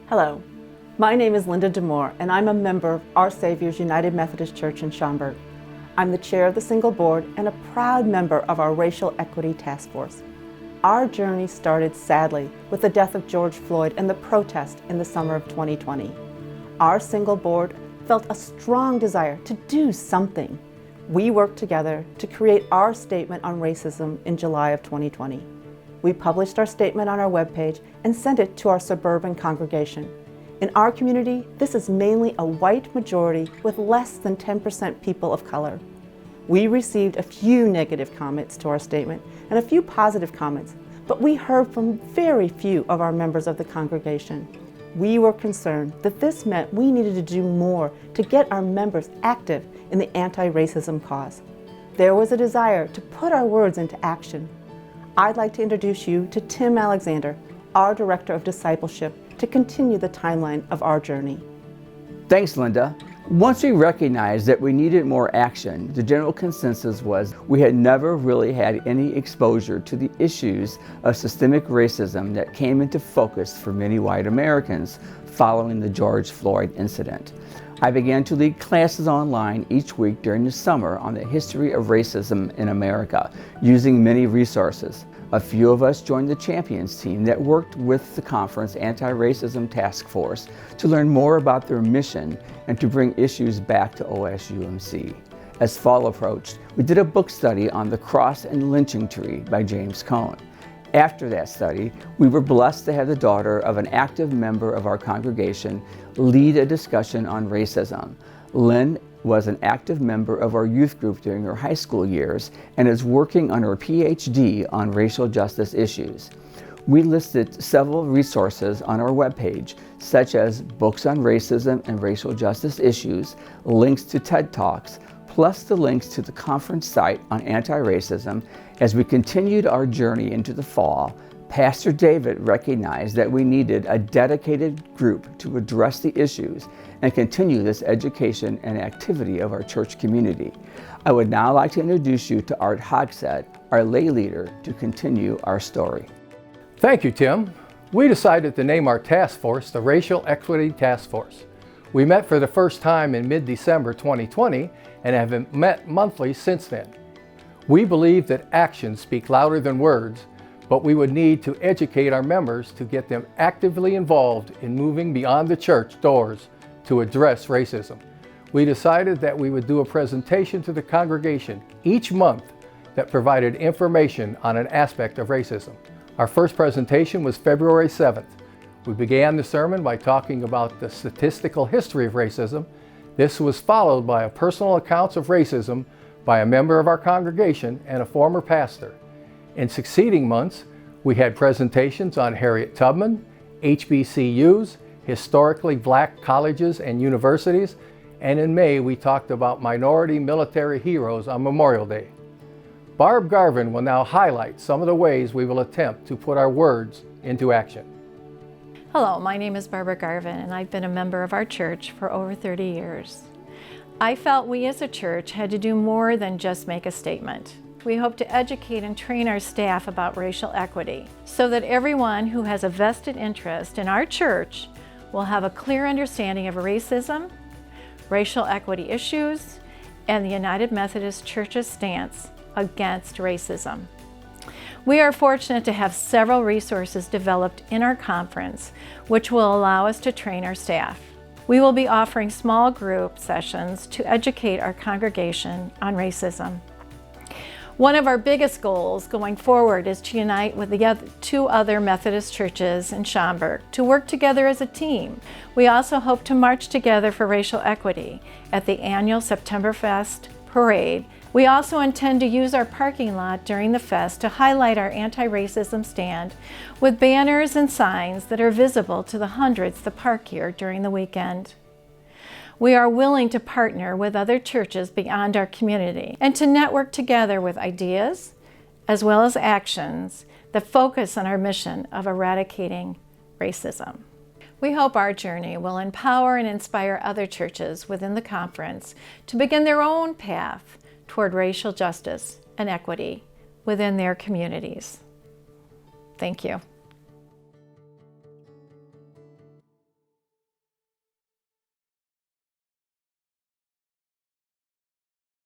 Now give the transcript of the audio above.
Hello, my name is Linda DeMoore and I'm a member of Our Saviour's United Methodist Church in Schaumburg. I'm the chair of the single board and a proud member of our Racial Equity Task Force. Our journey started sadly with the death of George Floyd and the protest in the summer of 2020. Our single board felt a strong desire to do something. We worked together to create our statement on racism in July of 2020. We published our statement on our webpage and sent it to our suburban congregation. In our community, this is mainly a white majority with less than 10% people of color. We received a few negative comments to our statement and a few positive comments, but we heard from very few of our members of the congregation. We were concerned that this meant we needed to do more to get our members active in the anti-racism cause. There was a desire to put our words into action. I'd like to introduce you to Tim Alexander, our Director of Discipleship, to continue the timeline of our journey. Thanks, Linda. Once we recognized that we needed more action, the general consensus was we had never really had any exposure to the issues of systemic racism that came into focus for many white Americans following the George Floyd incident. I began to lead classes online each week during the summer on the history of racism in America, using many resources. A few of us joined the Champions team that worked with the conference Anti-Racism Task Force to learn more about their mission and to bring issues back to UMC. As fall approached, we did a book study on The Cross and Lynching Tree by James Cone. After that study, we were blessed to have the daughter of an active member of our congregation lead a discussion on racism. Lynn was an active member of our youth group during her high school years and is working on her PhD on racial justice issues. We listed several resources on our webpage, such as books on racism and racial justice issues, links to TED Talks, plus the links to the conference site on anti-racism. As we continued our journey into the fall, Pastor David recognized that we needed a dedicated group to address the issues and continue this education and activity of our church community. I would now like to introduce you to Art Hogsett, our lay leader, to continue our story. Thank you, Tim. We decided to name our task force the Racial Equity Task Force. We met for the first time in mid-December 2020 and have met monthly since then. We believe that actions speak louder than words, but we would need to educate our members to get them actively involved in moving beyond the church doors to address racism. We decided that we would do a presentation to the congregation each month that provided information on an aspect of racism. Our first presentation was February 7th. We began the sermon by talking about the statistical history of racism. This was followed by a personal account of racism by a member of our congregation and a former pastor. In succeeding months, we had presentations on Harriet Tubman, HBCUs, historically black colleges and universities, and in May we talked about minority military heroes on Memorial Day. Barb Garvin will now highlight some of the ways we will attempt to put our words into action. Hello, my name is Barbara Garvin and I've been a member of our church for over 30 years. I felt we as a church had to do more than just make a statement. We hope to educate and train our staff about racial equity so that everyone who has a vested interest in our church will have a clear understanding of racism, racial equity issues, and the United Methodist Church's stance against racism. We are fortunate to have several resources developed in our conference which will allow us to train our staff. We will be offering small group sessions to educate our congregation on racism. One of our biggest goals going forward is to unite with the two other Methodist churches in Schaumburg to work together as a team. We also hope to march together for racial equity at the annual Septemberfest parade. We also intend to use our parking lot during the fest to highlight our anti-racism stand with banners and signs that are visible to the hundreds that park here during the weekend. We are willing to partner with other churches beyond our community and to network together with ideas as well as actions that focus on our mission of eradicating racism. We hope our journey will empower and inspire other churches within the conference to begin their own path toward racial justice and equity within their communities. Thank you.